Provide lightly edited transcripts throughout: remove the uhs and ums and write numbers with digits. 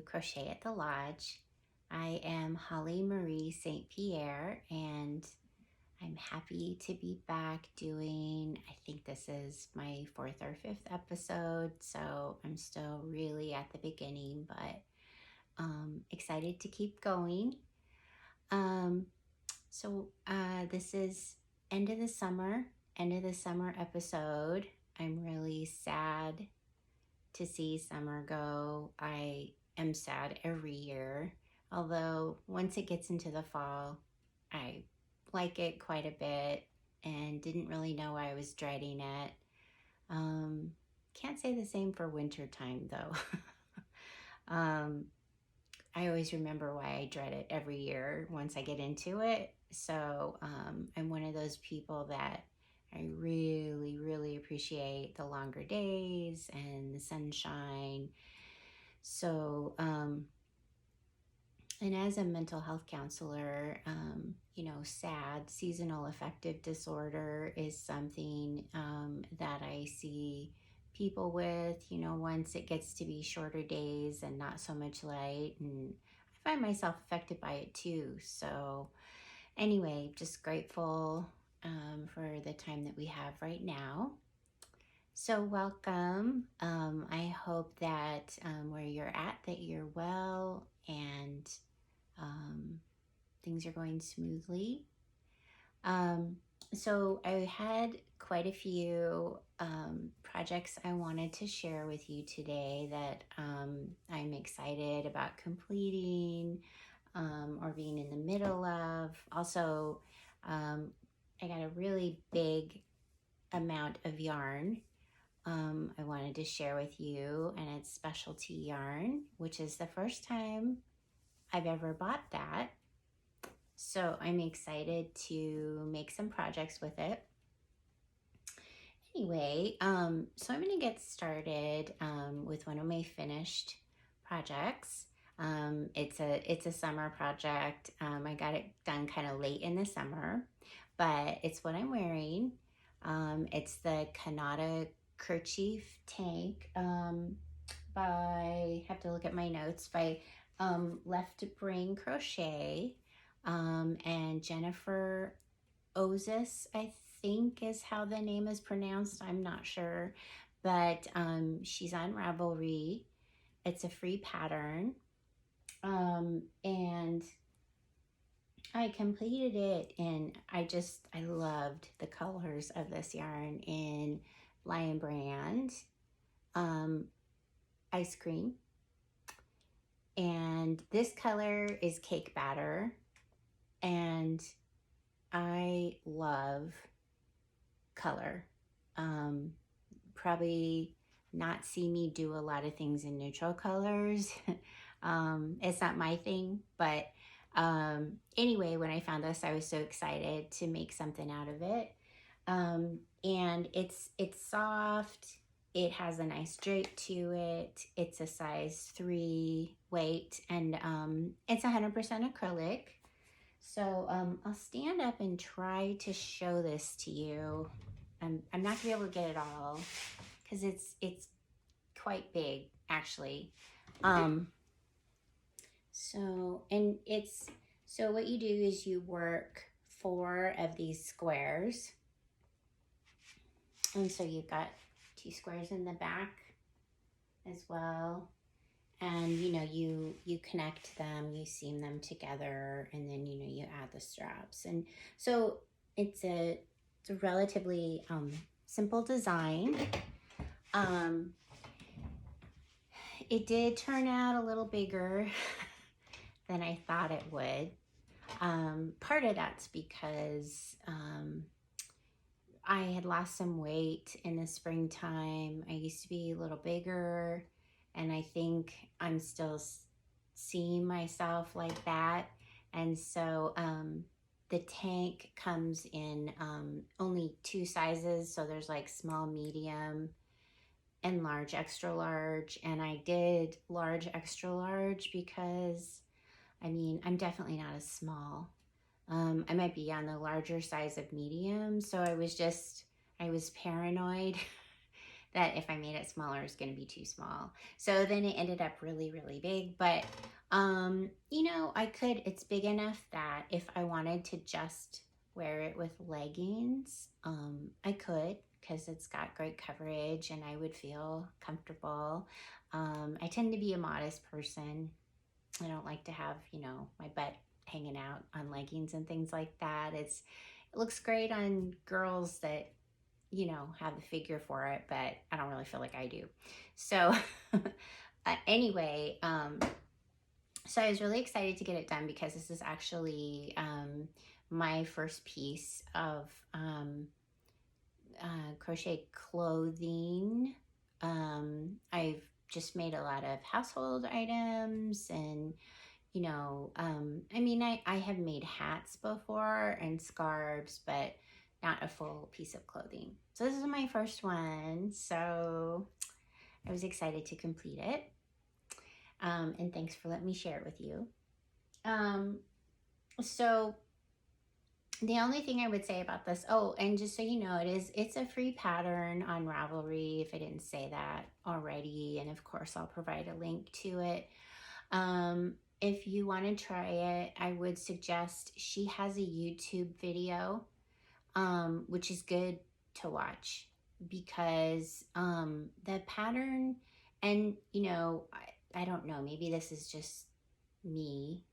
Crochet at the Lodge. I am Holly Marie St. Pierre, and I'm happy to be back doing, I think this is my 4th or 5th episode, so I'm still really at the beginning, but excited to keep going. This is end of the summer episode. I'm really sad to see summer go. I am sad every year, although once it gets into the fall, I like it quite a bit and didn't really know I was dreading it. Can't say the same for winter time though. I always remember why I dread it every year once I get into it. So I'm one of those people that I really, really appreciate the longer days and the sunshine. So, and as a mental health counselor, SAD, seasonal affective disorder, is something that I see people with, once it gets to be shorter days and not so much light. And I find myself affected by it too. So anyway, just grateful for the time that we have right now. So welcome. I hope that where you're at, that you're well and things are going smoothly. So I had quite a few projects I wanted to share with you today that I'm excited about completing or being in the middle of. Also, I got a really big amount of yarn I wanted to share with you, and it's specialty yarn, which is the first time I've ever bought that. So I'm excited to make some projects with it. Anyway, so I'm going to get started with one of my finished projects. It's a summer project. I got it done kind of late in the summer, but it's what I'm wearing. It's the Kanata Kerchief tank by, have to look at my notes, by Left Brain Crochet, and Jennifer Ozis, I think is how the name is pronounced. I'm not sure, but she's on Ravelry. It's a free pattern, and I completed it, and I loved the colors of this yarn in Lion Brand, Ice Cream, and this color is Cake Batter, and I love color. Probably not see me do a lot of things in neutral colors. It's not my thing, but anyway, when I found this, I was so excited to make something out of it. And it's soft. It has a nice drape to it. It's a size 3 weight, and it's 100% acrylic. So I'll stand up and try to show this to you. I'm not gonna be able to get it all because it's quite big actually. So what you do is you work 4 of these squares, and so you've got 2 squares in the back as well. And you connect them, you seam them together, and then you add the straps. And so it's a relatively simple design. It did turn out a little bigger than I thought it would. Part of that's because I had lost some weight in the springtime. I used to be a little bigger, and I think I'm still seeing myself like that. And so the tank comes in only 2 sizes. So there's like small, medium, and large, extra large. And I did large, extra large because, I'm definitely not as small. I might be on the larger size of medium. So I was paranoid that if I made it smaller, it's going to be too small. So then it ended up really, really big. But, you know, it's big enough that if I wanted to just wear it with leggings, I could, because it's got great coverage and I would feel comfortable. I tend to be a modest person. I don't like to have, you know, my butt hanging out on leggings and things like that. It looks great on girls that, you know, have the figure for it, but I don't really feel like I do. So anyway, so I was really excited to get it done because this is actually my first piece of crochet clothing. I've just made a lot of household items and, you know, I mean, I have made hats before and scarves, but not a full piece of clothing. So this is my first one. So I was excited to complete it. And thanks for letting me share it with you. So the only thing I would say about this, oh, and just so you know, it's a free pattern on Ravelry, if I didn't say that already. And of course, I'll provide a link to it. If you want to try it, I would suggest she has a YouTube video, which is good to watch because the pattern, and you know, I don't know, maybe this is just me,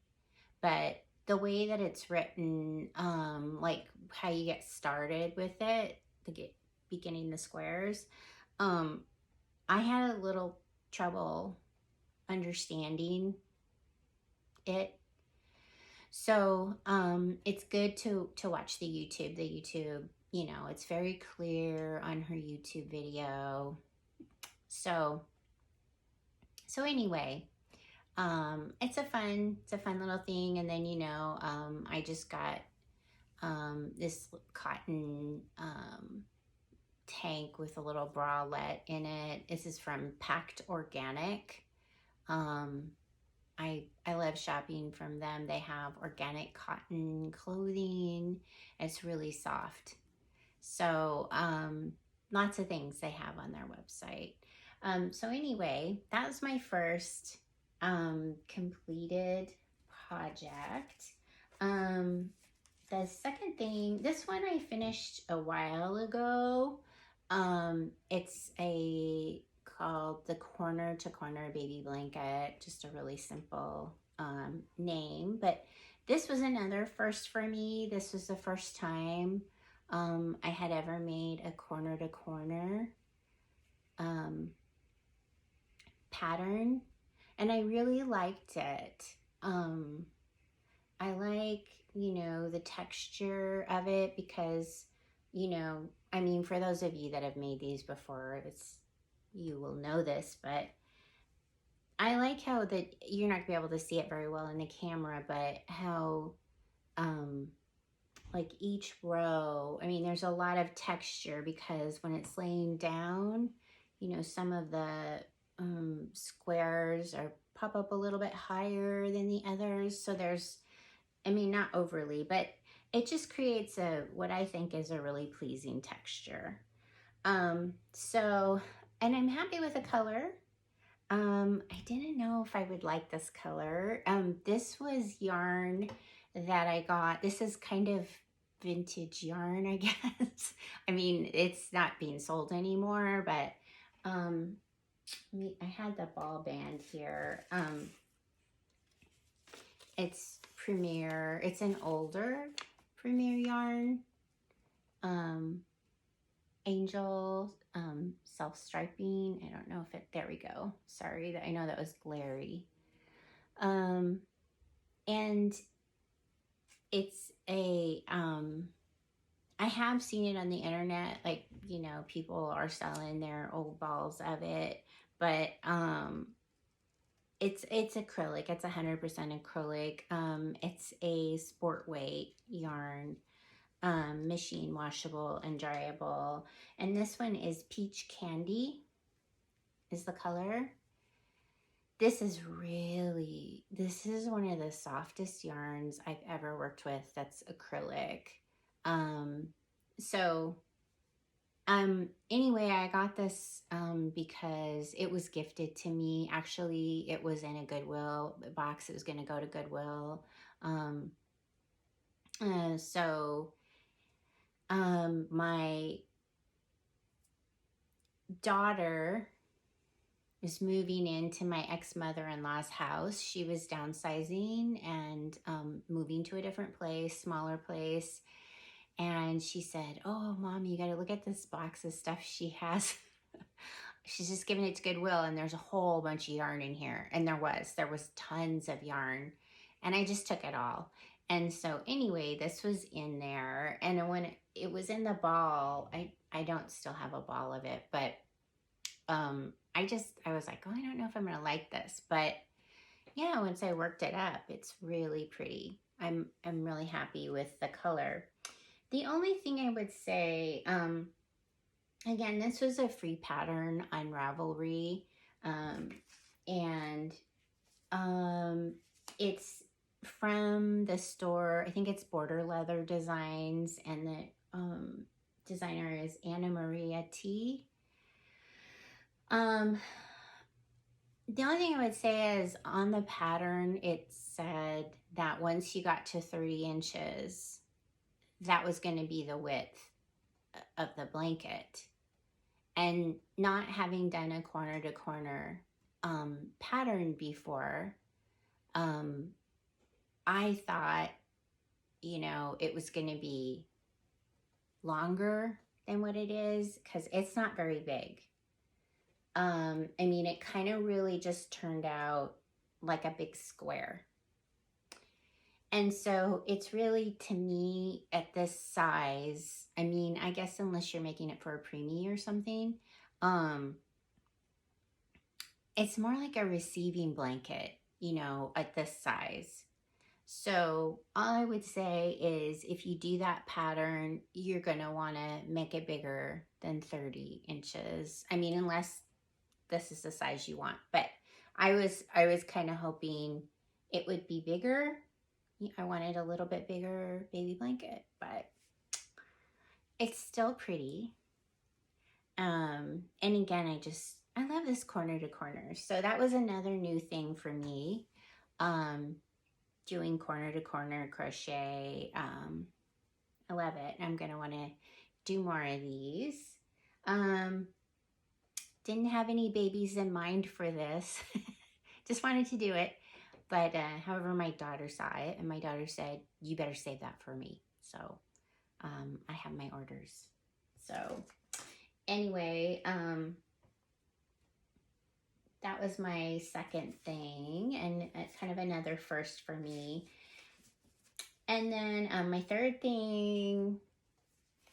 but the way that it's written, like how you get started with it, beginning the squares, I had a little trouble understanding it. So it's good to watch the YouTube. The YouTube, you know, it's very clear on her YouTube video. So anyway, it's a fun little thing. And then, you know, I just got this cotton tank with a little bralette in it. This is from Packed Organic. I love shopping from them. They have organic cotton clothing. It's really soft. So lots of things they have on their website. So anyway, that was my first completed project. The second thing, this one I finished a while ago. It's called the Corner to Corner Baby Blanket, just a really simple name, but this was another first for me. This was the first time I had ever made a corner to corner pattern, and I really liked it. I like, you know, the texture of it because, you know, I mean, for those of you that have made these before, you will know this, but I like how that you're not gonna be able to see it very well in the camera, but how like each row, I mean, there's a lot of texture because when it's laying down, you know, some of the squares pop up a little bit higher than the others. So there's, I mean, not overly, but it just creates what I think is a really pleasing texture. So, and I'm happy with the color. I didn't know if I would like this color. This was yarn that I got. This is kind of vintage yarn, I guess. I mean, it's not being sold anymore, but I had the ball band here. It's Premier. It's an older Premier yarn. Angel self-striping. I don't know if there we go. Sorry, I know that was glary. And it's I have seen it on the internet, like, you know, people are selling their old balls of it, but it's acrylic. It's 100% acrylic. It's a sport weight yarn. Machine washable and dryable, and this one is Peach Candy is the color. This is one of the softest yarns I've ever worked with that's acrylic. So Anyway, I got this because it was gifted to me. Actually, it was in a Goodwill box. It was going to go to Goodwill. Um, so my daughter was moving into my ex-mother-in-law's house. She was downsizing and moving to a different place, smaller place. And she said, "Oh, Mom, you got to look at this box of stuff she has." She's just giving it to Goodwill, and there's a whole bunch of yarn in here. And there was tons of yarn. And I just took it all. And so anyway, this was in there. And when it was in the ball, I don't still have a ball of it, but I was like, oh, I don't know if I'm gonna like this. But yeah, once I worked it up, it's really pretty. I'm really happy with the color. The only thing I would say, again, this was a free pattern on Ravelry, and it's from the store. I think it's Border Leather Designs, and the designer is Anna Maria T. The only thing I would say is on the pattern, it said that once you got to 30 inches, that was going to be the width of the blanket. And not having done a corner to corner pattern before, I thought, it was going to be longer than what it is, because it's not very big. I mean, it kind of really just turned out like a big square. And so it's really, to me, at this size, I mean, I guess unless you're making it for a preemie or something, it's more like a receiving blanket, at this size. So all I would say is if you do that pattern, you're going to want to make it bigger than 30 inches. I mean, unless this is the size you want. But I was kind of hoping it would be bigger. I wanted a little bit bigger baby blanket, but it's still pretty. And again, I love this corner to corner. So that was another new thing for me. Doing corner to corner crochet. I love it. I'm going to want to do more of these. Didn't have any babies in mind for this. Just wanted to do it. But however, my daughter saw it, and my daughter said, you better save that for me. So I have my orders. So anyway, that was my second thing, and kind of another first for me. And then my third thing,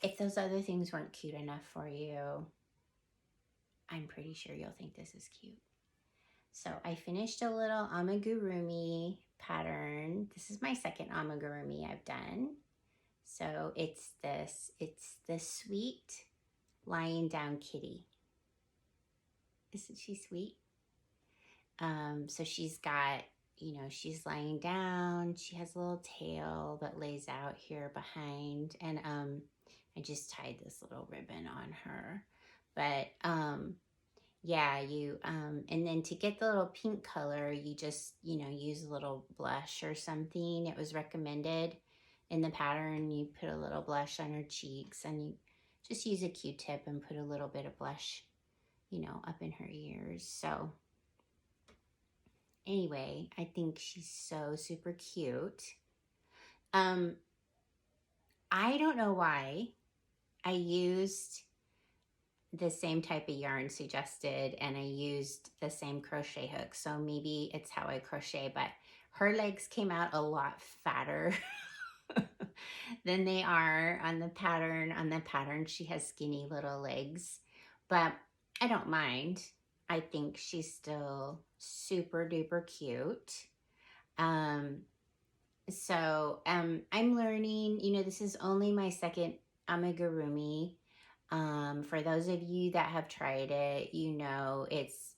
if those other things weren't cute enough for you, I'm pretty sure you'll think this is cute. So I finished a little amigurumi pattern. This is my second amigurumi I've done. So it's the sweet lying down kitty. Isn't she sweet? So she's got, she's lying down. She has a little tail that lays out here behind. And I just tied this little ribbon on her. But yeah, and then to get the little pink color, you just, use a little blush or something. It was recommended in the pattern. You put a little blush on her cheeks, and you just use a Q-tip and put a little bit of blush, up in her ears. So anyway, I think she's so super cute. I don't know why I used the same type of yarn suggested, and I used the same crochet hook. So maybe it's how I crochet, but her legs came out a lot fatter than they are on the pattern. On the pattern, she has skinny little legs, but I don't mind. I think she's still super duper cute. So I'm learning, this is only my second amigurumi. For those of you that have tried it, it's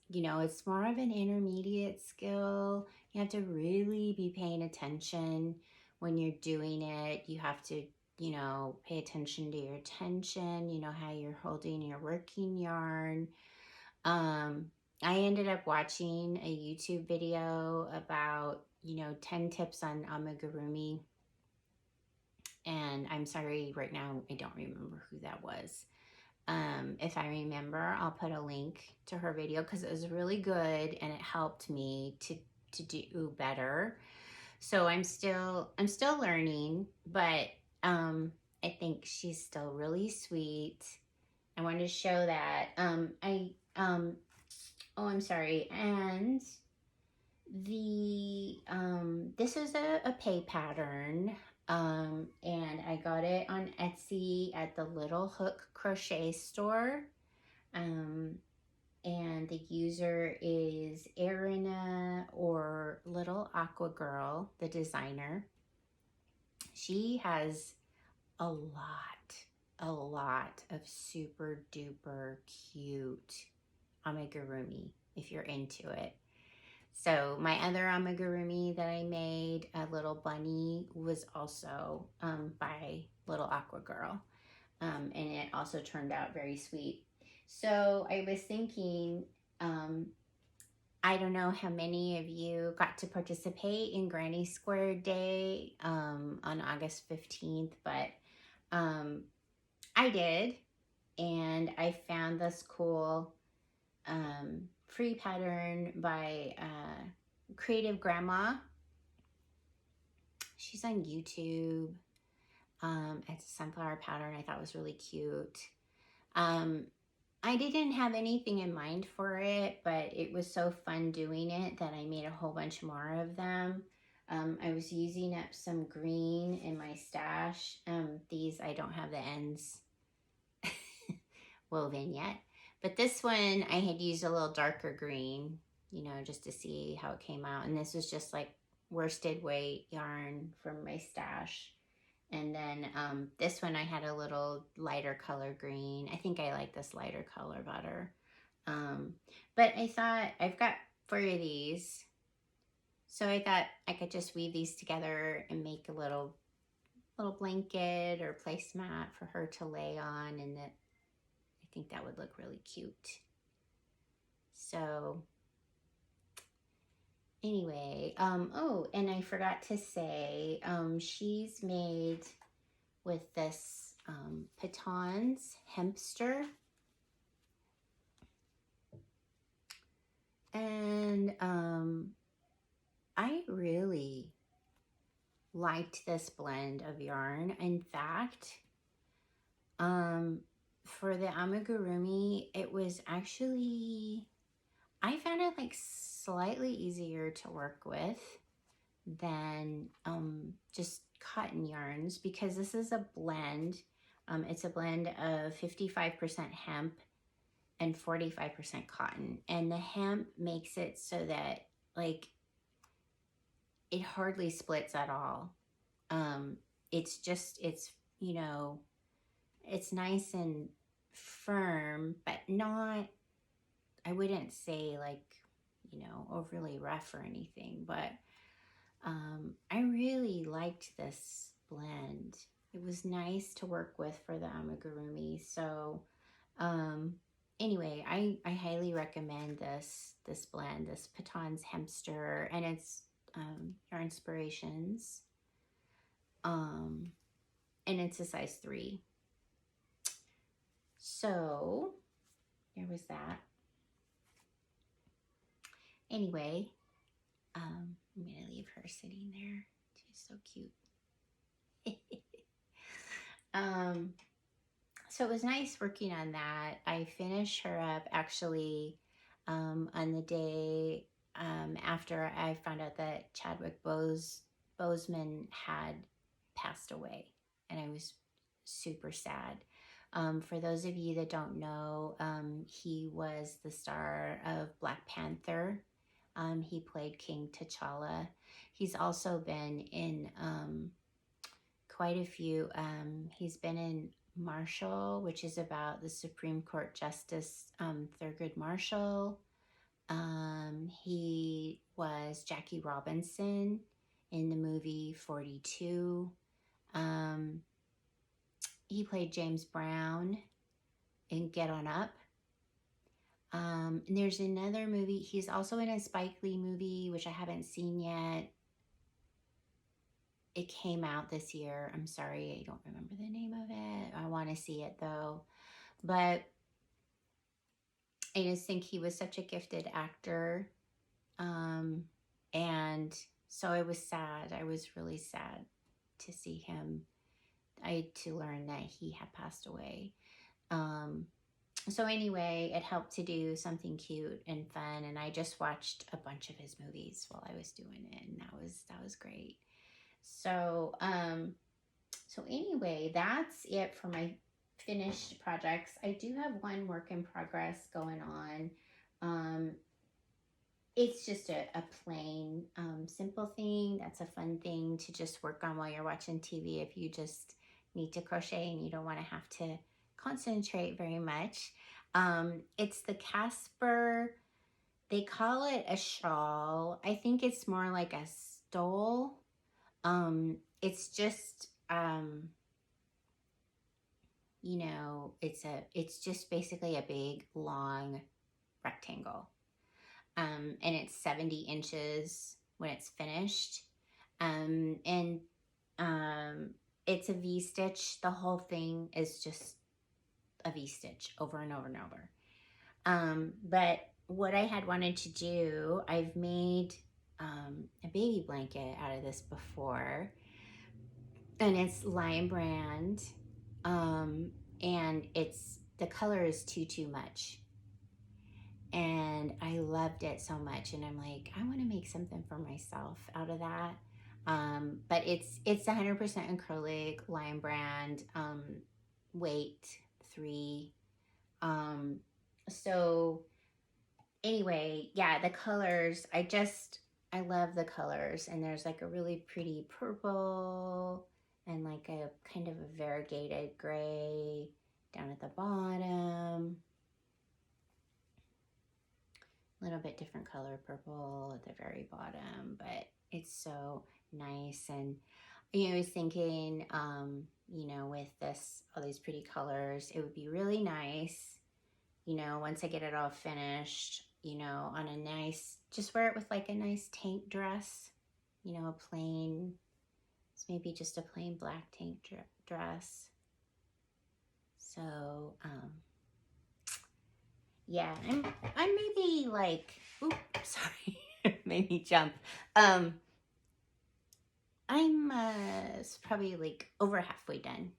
more of an intermediate skill. You have to really be paying attention when you're doing it. You have to you know, pay attention to your tension, you know, how you're holding your working yarn. Um, I ended up watching a YouTube video about, you know, 10 tips on amigurumi. And I'm sorry, right now I don't remember who that was. If I remember, I'll put a link to her video because it was really good and it helped me to do better. So I'm still learning, but I think she's still really sweet. I wanted to show that. Oh, I'm sorry. And this is a pay pattern. And I got it on Etsy at the Little Hook Crochet store. Um, and the user is Erina or Little Aqua Girl, the designer. She has a lot of super duper cute amigurumi if you're into it. So my other amigurumi that I made, a little bunny, was also by Little Aqua Girl. And it also turned out very sweet. So I was thinking, I don't know how many of you got to participate in Granny Square Day on August 15th, but I did. And I found this cool free pattern by Creative Grandma. She's on YouTube. It's a sunflower pattern I thought was really cute. I didn't have anything in mind for it, but it was so fun doing it that I made a whole bunch more of them. I was using up some green in my stash. These, I don't have the ends woven yet. But this one, I had used a little darker green, you know, just to see how it came out. And this was just like worsted weight yarn from my stash. And then this one, I had a little lighter color green. I think I like this lighter color better. But I thought, I've got 4 of these. So I thought I could just weave these together and make a little blanket or placemat for her to lay on, and that I think that would look really cute. So anyway, oh, and I forgot to say, she's made with this Patons hempster. And I really liked this blend of yarn. In fact, for the amigurumi, it was actually, I found it like slightly easier to work with than just cotton yarns, because this is a blend. It's a blend of 55% hemp and 45% cotton. And the hemp makes it so that like it hardly splits at all. It's just, it's, you know, it's nice and firm, but not, I wouldn't say like, you know, overly rough or anything, but I really liked this blend. It was nice to work with for the amigurumi. So anyway, I highly recommend this blend, this Patons hempster, and it's Yarn Inspirations. And it's a size 3. So there was that. Anyway, I'm gonna leave her sitting there. She's so cute. So it was nice working on that. I finished her up actually on the day after I found out that Chadwick Boseman had passed away, and I was super sad. For those of you that don't know, he was the star of Black Panther. He played King T'Challa. He's also been in quite a few. He's been in Marshall, which is about the Supreme Court Justice Thurgood Marshall. He was Jackie Robinson in the movie 42. he played James Brown in Get On Up. And there's another movie. He's also in a Spike Lee movie, which I haven't seen yet. It came out this year. I'm sorry, I don't remember the name of it. I want to see it though. But I just think he was such a gifted actor. And so I was sad. I was really sad to see him. To learn that he had passed away. So anyway, it helped to do something cute and fun, and I just watched a bunch of his movies while I was doing it, and that was great. So so anyway, that's it for my finished projects. I do have one work in progress going on. It's just a plain, simple thing. That's a fun thing to just work on while you're watching TV if you just need to crochet and you don't want to have to concentrate very much. It's the Casper, they call it a shawl. I think it's more like a stole. It's just, you know, it's just basically a big long rectangle. And it's 70 inches when it's finished. And it's a V-stitch. The whole thing is just a V-stitch over and over and over. But what I had wanted to do, I've made a baby blanket out of this before. And it's Lion Brand. And the color is too much. And I loved it so much, and I'm like, I want to make something for myself out of that. But it's 100% acrylic, Lion Brand, weight 3. So anyway, yeah, the colors, I love the colors, and there's like a really pretty purple and like a kind of a variegated gray down at the bottom. Little bit different color purple at the very bottom, but it's so nice. And you know, I was thinking, you know, with all these pretty colors, it would be really nice, you know, once I get it all finished, you know, on a nice, just wear it with like a nice tank dress, you know, a plain, it's maybe just a plain black tank dress. So, yeah, I'm maybe like, oops, sorry, made me jump. I'm probably like over halfway done.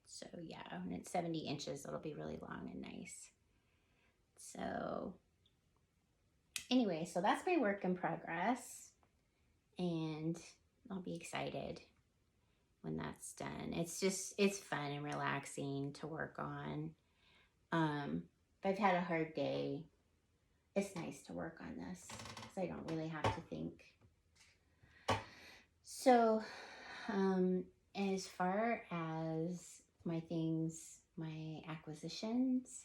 So yeah, when it's 70 inches, it'll be really long and nice. So anyway, so that's my work in progress, and I'll be excited when that's done. It's fun and relaxing to work on. If I've had a hard day, it's nice to work on this because I don't really have to think. So, as far as my things, my acquisitions,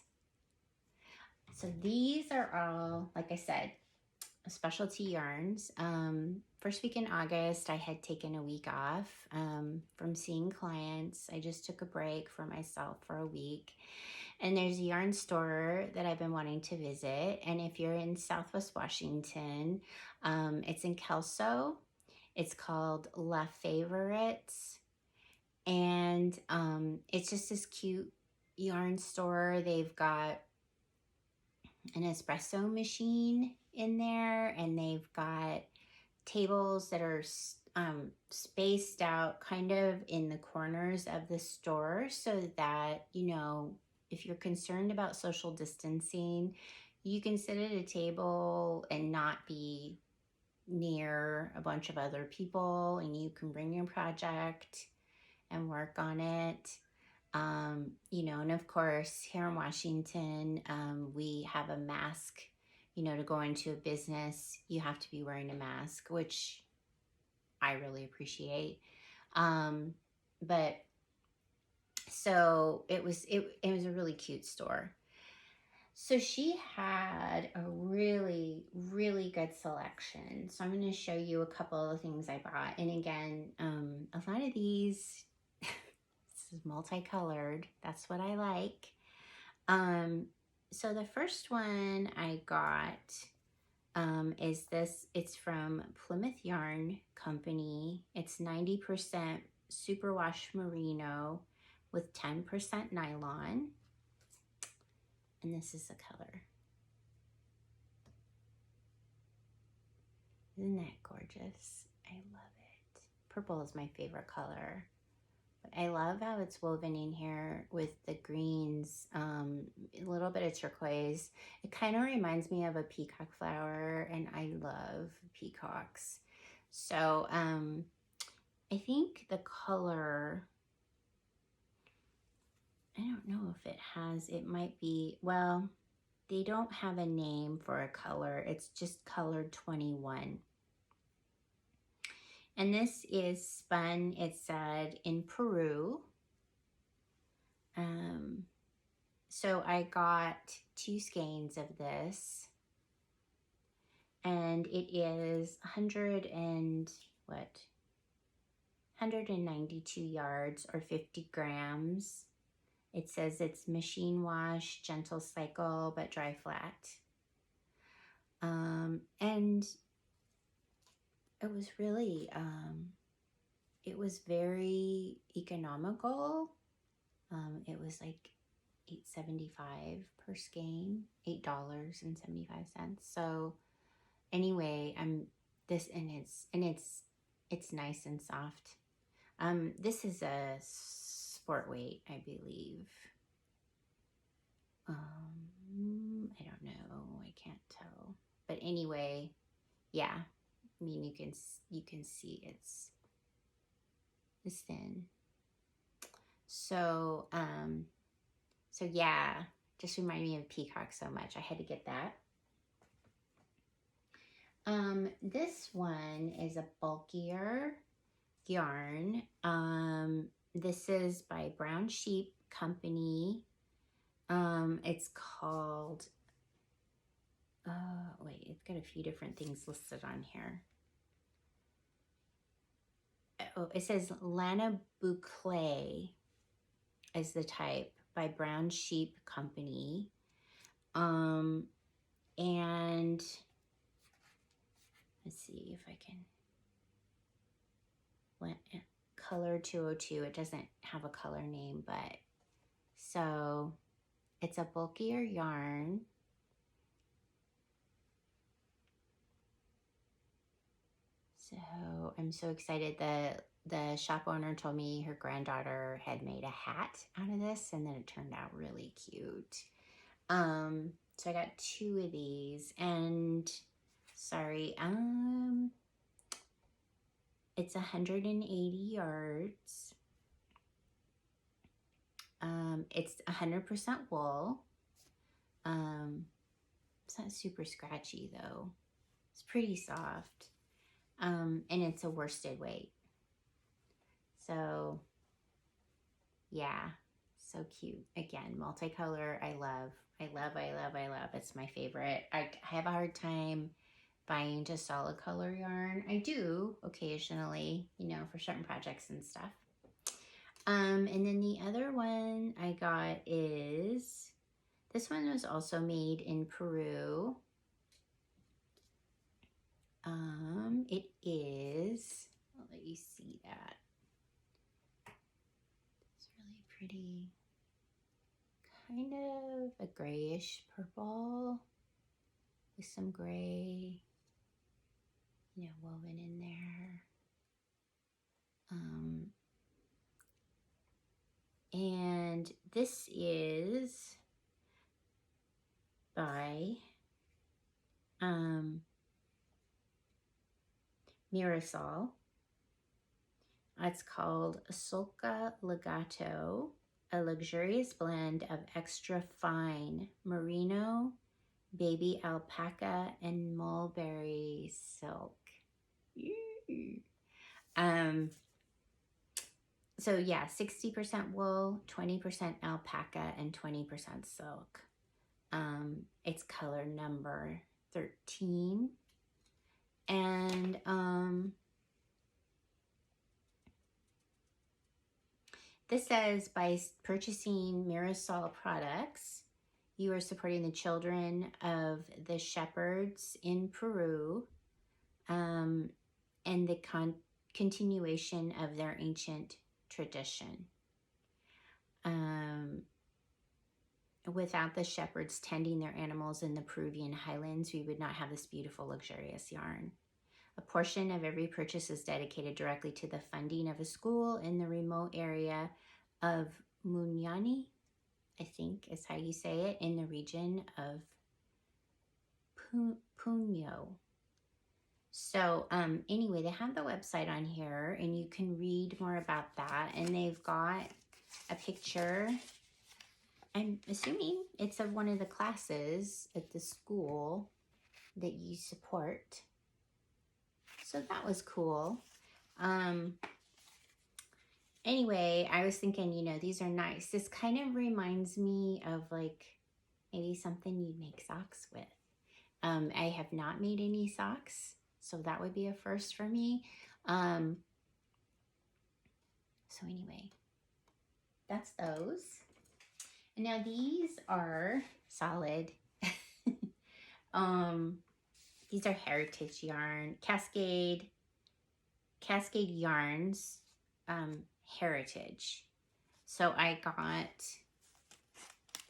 so these are all, like I said, specialty yarns. First week in August, I had taken a week off from seeing clients. I just took a break for myself for a week. And there's a yarn store that I've been wanting to visit. And if you're in Southwest Washington, it's in Kelso. It's called LaFavorites. And it's just this cute yarn store. They've got an espresso machine in there, and they've got tables that are spaced out kind of in the corners of the store so that, you know, if you're concerned about social distancing, you can sit at a table and not be near a bunch of other people, and you can bring your project and work on it. You know, and of course, here in Washington, we have a mask. You know, to go into a business, you have to be wearing a mask, which I really appreciate. But so it was a really cute store. So she had a really, really good selection. So I'm going to show you a couple of things I bought. And again, a lot of these, is multicolored. That's what I like. So the first one I got is this. It's from Plymouth Yarn Company. It's 90% superwash merino with 10% nylon. And this is the color. Isn't that gorgeous? I love it. Purple is my favorite color. I love how it's woven in here with the greens, a little bit of turquoise. It kind of reminds me of a peacock flower, and I love peacocks. So I think the color, I don't know if it has, it might be, well, they don't have a name for a color. It's just colored 21. And this is spun, it said, in Peru. So I got 2 skeins of this. And it is 192 yards or 50 grams. It says it's machine wash, gentle cycle, but dry flat. And it was really, it was very economical. It was like $8.75 per skein, $8.75. So anyway, it's nice and soft. This is a sport weight, I believe. I don't know, I can't tell. But anyway, yeah. I mean, you can see it's thin. So, so yeah, just remind me of peacock so much. I had to get that. This one is a bulkier yarn. This is by Brown Sheep Company. It's called, wait, it's got a few different things listed on here. Oh, it says Lana Boucle is the type, by Brown Sheep Company. And let's see if I can, color 202. It doesn't have a color name, but so it's a bulkier yarn. So I'm so excited. The shop owner told me her granddaughter had made a hat out of this, and then it turned out really cute. So I got 2 of these, and sorry, it's 180 yards. It's 100% wool. It's not super scratchy though. It's pretty soft. And it's a worsted weight. So yeah, so cute. Again, multicolor, I love. It's my favorite. I have a hard time buying just solid color yarn. I do occasionally, you know, for certain projects and stuff. And then the other one I got is, this one was also made in Peru. It is, I'll let you see that. It's really pretty, kind of a grayish purple with some gray, you know, woven in there. And this is by Mirasol. It's called Solca Legato, a luxurious blend of extra fine merino, baby alpaca, and mulberry silk. So yeah, 60% wool, 20% alpaca, and 20% silk. It's color number 13. And This says, by purchasing Mirasol products, you are supporting the children of the shepherds in Peru, and the continuation of their ancient tradition. Without the shepherds tending their animals in the Peruvian highlands, we would not have this beautiful, luxurious yarn. A portion of every purchase is dedicated directly to the funding of a school in the remote area of Munyani, I think is how you say it, in the region of Puno. So anyway, they have the website on here, and you can read more about that. And they've got a picture, I'm assuming it's of one of the classes at the school that you support. So that was cool. Anyway, I was thinking, you know, these are nice. This kind of reminds me of like maybe something you'd make socks with. I have not made any socks, so that would be a first for me. So anyway, that's those. And now these are solid. These are heritage yarn, Cascade Yarns, heritage. So I got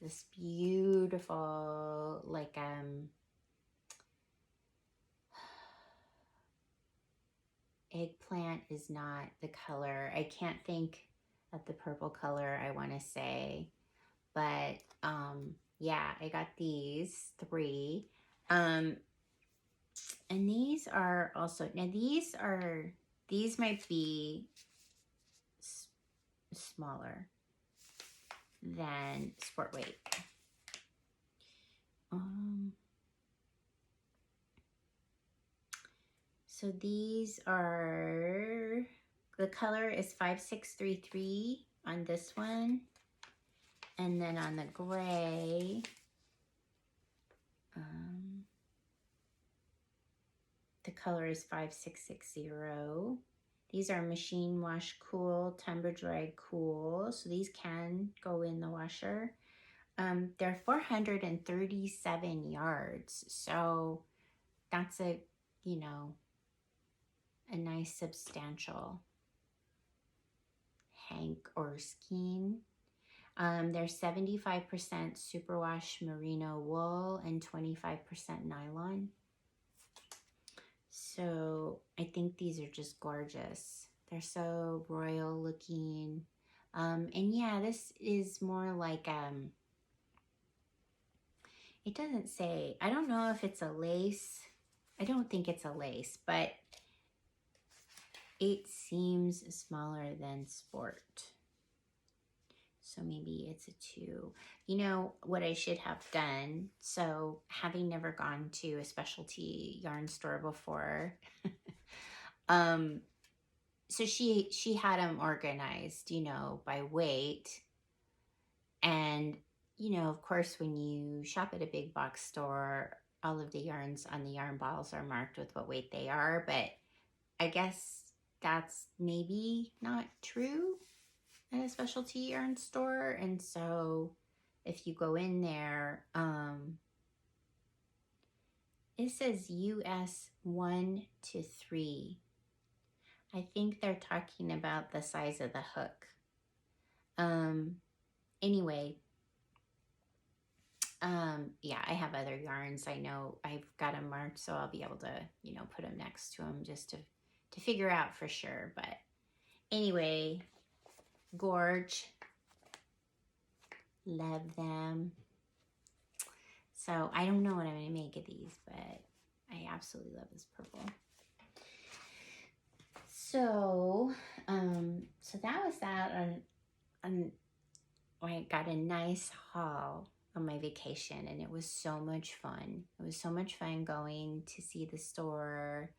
this beautiful, like, eggplant is not the color. I can't think of the purple color I want to say, but yeah, I got these 3. And these are also, now these might be smaller than sport weight. So these are, the color is 5633 on this one. And then on the gray, the color is 5660. These are machine wash cool, tumble dry cool. So these can go in the washer. They're 437 yards. So that's a, you know, a nice substantial hank or skein. They're 75% superwash merino wool and 25% nylon. So I think these are just gorgeous. They're so royal looking. And yeah, this is more like, it doesn't say, I don't know if it's a lace. I don't think it's a lace, but it seems smaller than sport. So maybe it's a 2. You know what I should have done? So having never gone to a specialty yarn store before, so she had them organized, you know, by weight. And, you know, of course, when you shop at a big box store, all of the yarns on the yarn bottles are marked with what weight they are. But I guess that's maybe not true at a specialty yarn store. And so if you go in there, it says US 1 to 3. I think they're talking about the size of the hook. Anyway, yeah, I have other yarns. I know I've got them marked, so I'll be able to, you know, put them next to them just to figure out for sure. But anyway, gorge. Love them. So I don't know what I'm going to make of these, but I absolutely love this purple. So, so that was that on I got a nice haul on my vacation, and it was so much fun. It was so much fun going to see the store.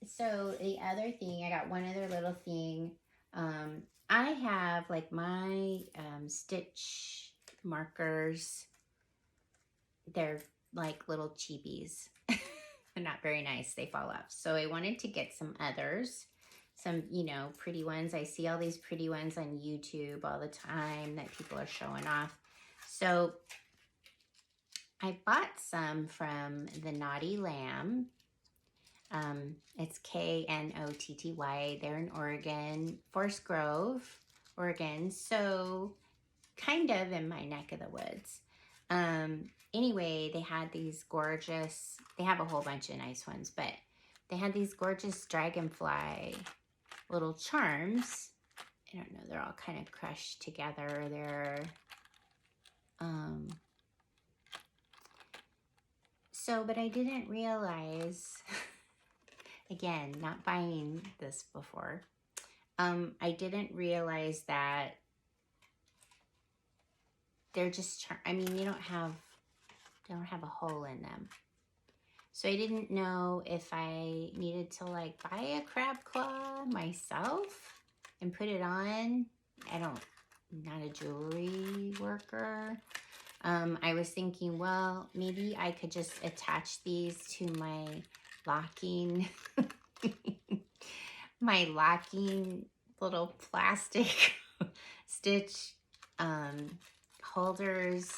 So the other thing, I got one other little thing. I have like my stitch markers. They're like little cheapies. They're not very nice. They fall off. So I wanted to get some others. some, you know, pretty ones. I see all these pretty ones on YouTube all the time that people are showing off. So I bought some from the Knotty Lamb. It's Knotty. They're in Oregon, Forest Grove, Oregon. So kind of in my neck of the woods. Anyway, they had these gorgeous, they have a whole bunch of nice ones, but they had these gorgeous dragonfly little charms. I don't know, they're all kind of crushed together. They're, but I didn't realize, again, not buying this before, I didn't realize that they're just, I mean, they don't have a hole in them. So I didn't know if I needed to like buy a crab claw myself and put it on. I'm not a jewelry worker. I was thinking, well, maybe I could just attach these to my locking, my locking little plastic stitch holders.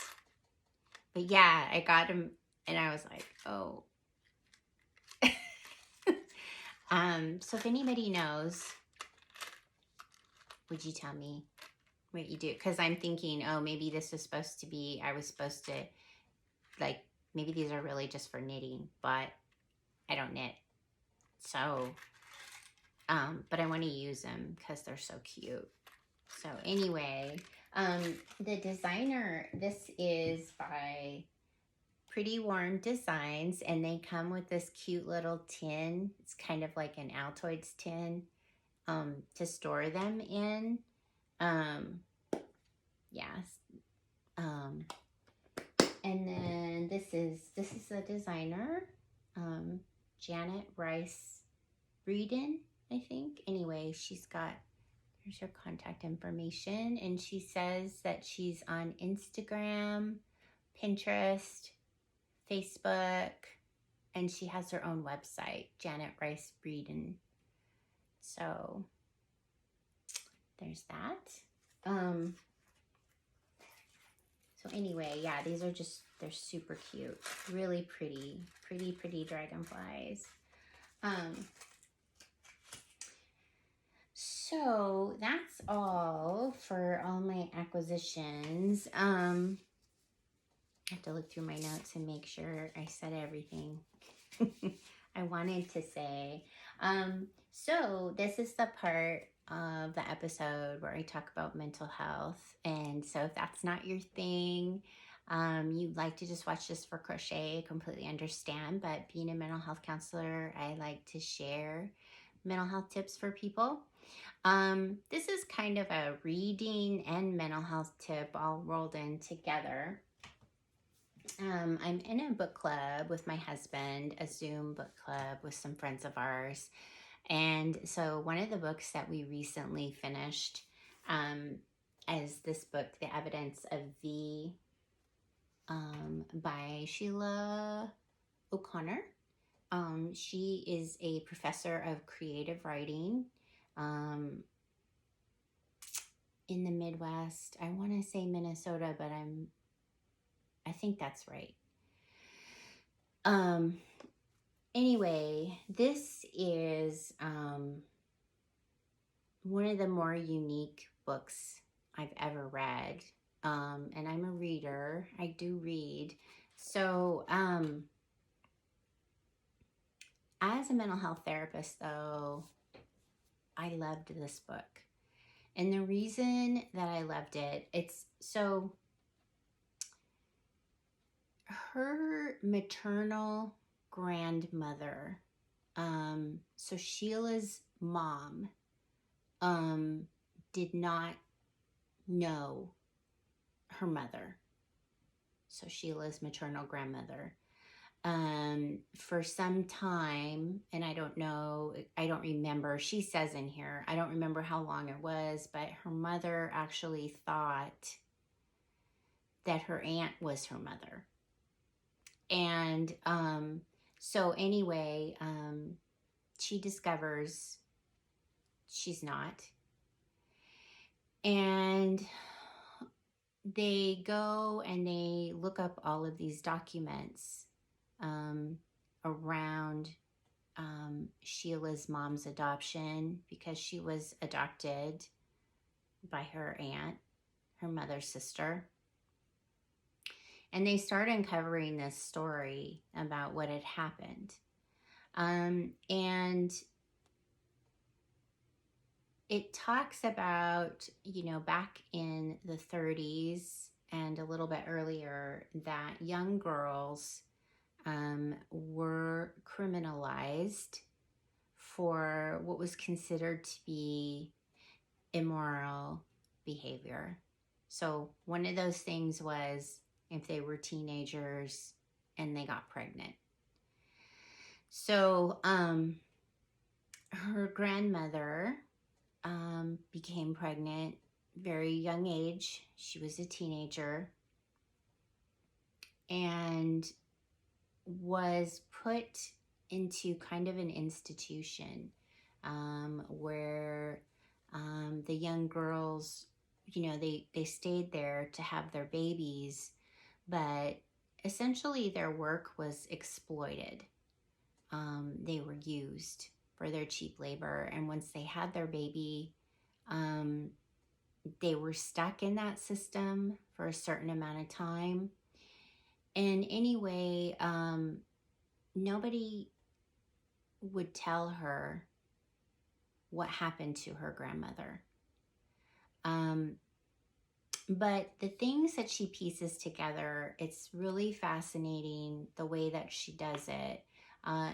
But yeah, I got them and I was like, oh. So if anybody knows, would you tell me what you do? Because I'm thinking, oh, maybe this was supposed to be, I was supposed to, like, maybe these are really just for knitting, but I don't knit. So, but I want to use them because they're so cute. So anyway, the designer, this is by Pretty Warm Designs, and they come with this cute little tin. It's kind of like an Altoids tin to store them in. Yes. And then this is the designer, Janet Rice Breeden, I think. Anyway, here's her contact information, and she says that she's on Instagram, Pinterest, Facebook, and she has her own website, Janet Rice Breeden. So there's that. So anyway, yeah, these are just, they're super cute. Really pretty dragonflies. So that's all for all my acquisitions. I have to look through my notes and make sure I said everything I wanted to say. So this is the part of the episode where I talk about mental health. And so if that's not your thing, you'd like to just watch this for crochet, I completely understand. But being a mental health counselor, I like to share mental health tips for people. This is kind of a reading and mental health tip all rolled in together. I'm in a book club with my husband, a Zoom book club with some friends of ours. And so one of the books that we recently finished is this book, The Evidence of V, by Sheila O'Connor. She is a professor of creative writing in the Midwest. I want to say Minnesota, but I think that's right. Anyway, this is one of the more unique books I've ever read. And I'm a reader. I do read. So as a mental health therapist, though, I loved this book. And the reason that I loved it, it's so her maternal grandmother, so Sheila's mom, did not know her mother. So Sheila's maternal grandmother, for some time, and I don't know, I don't remember, she says in here, I don't remember how long it was, but her mother actually thought that her aunt was her mother. And so anyway, she discovers she's not. And they go and they look up all of these documents around Sheila's mom's adoption, because she was adopted by her aunt, her mother's sister. And they start uncovering this story about what had happened. And it talks about, back in the 30s and a little bit earlier, that young girls were criminalized for what was considered to be immoral behavior. So one of those things was if they were teenagers and they got pregnant. So her grandmother became pregnant very young age. She was a teenager and was put into kind of an institution where the young girls, they stayed there to have their babies, but essentially their work was exploited. They were used for their cheap labor, and once they had their baby, they were stuck in that system for a certain amount of time. And anyway, nobody would tell her what happened to her grandmother. But the things that she pieces together, it's really fascinating the way that she does it.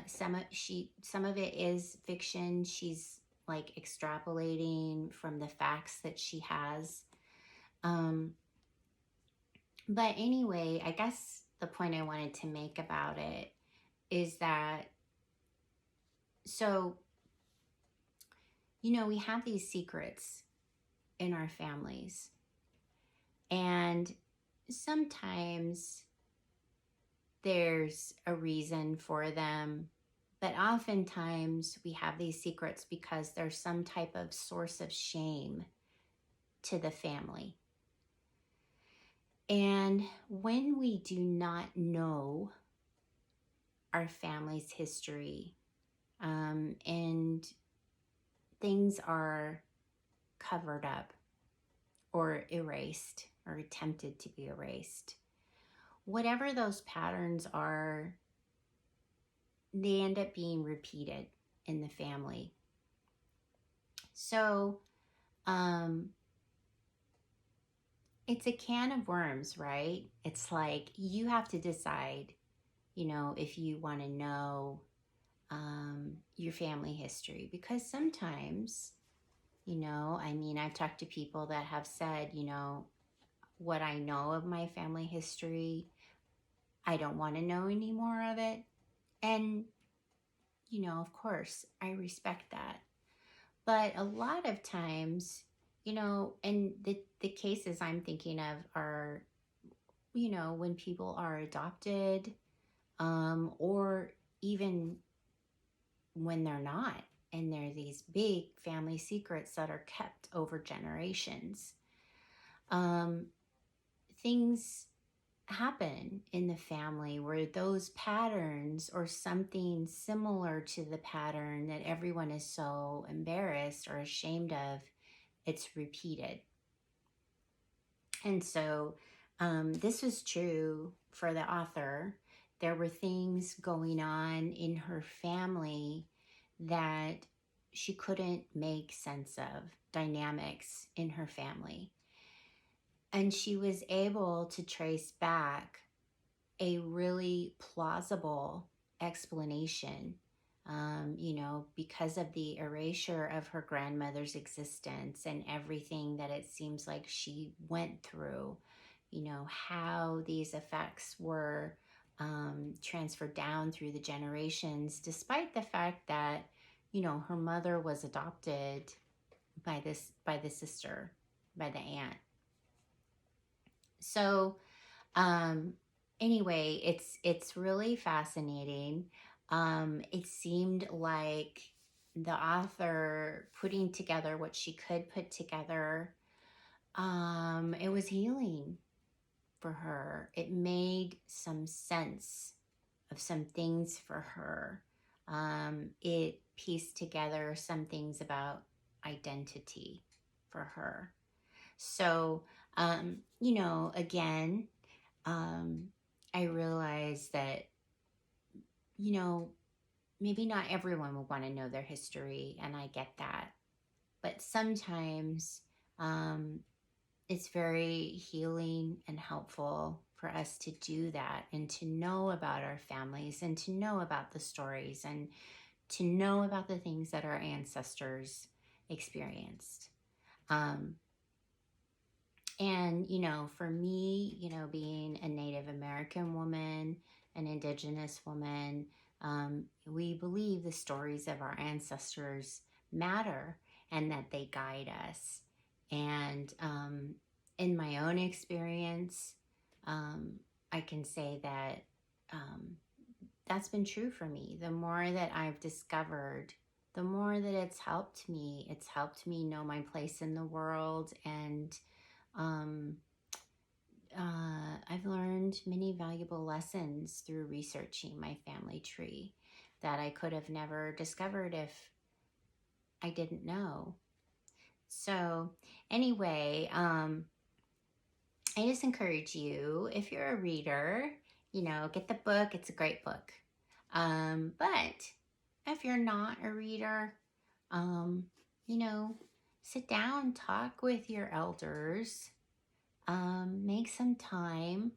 Some of it is fiction. She's like extrapolating from the facts that she has. But anyway, I guess the point I wanted to make about it is that, so, we have these secrets in our families, and sometimes there's a reason for them, but oftentimes we have these secrets because there's some type of source of shame to the family. And when we do not know our family's history, and things are covered up or erased or attempted to be erased, whatever those patterns are, they end up being repeated in the family. So it's a can of worms, right? It's like you have to decide, if you want to know your family history, because sometimes, I've talked to people that have said, what I know of my family history, I don't want to know any more of it. And, of course, I respect that. But a lot of times, and the cases I'm thinking of are, when people are adopted, or even when they're not, and there are these big family secrets that are kept over generations. Things happen in the family where those patterns or something similar to the pattern that everyone is so embarrassed or ashamed of, it's repeated. And so this was true for the author. There were things going on in her family that she couldn't make sense of, dynamics in her family. And she was able to trace back a really plausible explanation, because of the erasure of her grandmother's existence and everything that it seems like she went through, how these effects were transferred down through the generations, despite the fact that, her mother was adopted by the sister, by the aunt. So, anyway, it's really fascinating. It seemed like the author putting together what she could put together, it was healing for her. It made some sense of some things for her. It pieced together some things about identity for her. So, you know, again, I realized that, you know, maybe not everyone will want to know their history, and I get that. But sometimes it's very healing and helpful for us to do that and to know about our families and to know about the stories and to know about the things that our ancestors experienced. And, you know, for me, you know, being a Native American woman, an Indigenous woman, we believe the stories of our ancestors matter and that they guide us. And in my own experience, I can say that that's been true for me. The more that I've discovered, the more that it's helped me. It's helped me know my place in the world, and I've learned many valuable lessons through researching my family tree that I could have never discovered if I didn't know. So anyway, I just encourage you, if you're a reader, you know, get the book. It's a great book. But if you're not a reader, you know, sit down, talk with your elders, make some time.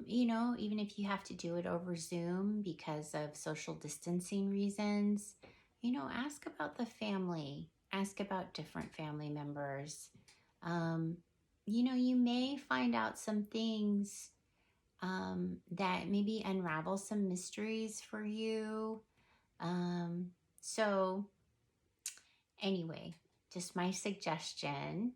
You know, even if you have to do it over Zoom because of social distancing reasons, you know, ask about the family, ask about different family members. You know, you may find out some things that maybe unravel some mysteries for you. So anyway, just my suggestion.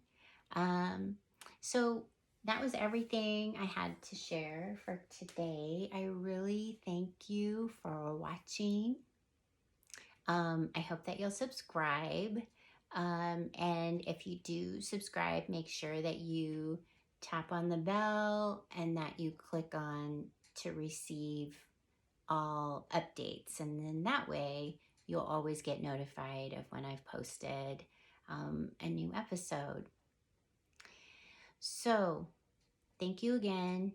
So that was everything I had to share for today. I really thank you for watching. I hope that you'll subscribe. And if you do subscribe, make sure that you tap on the bell and that you click on to receive all updates. And then that way you'll always get notified of when I've posted a new episode. So thank you again.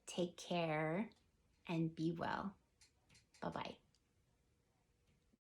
Take care and be well. Bye-bye.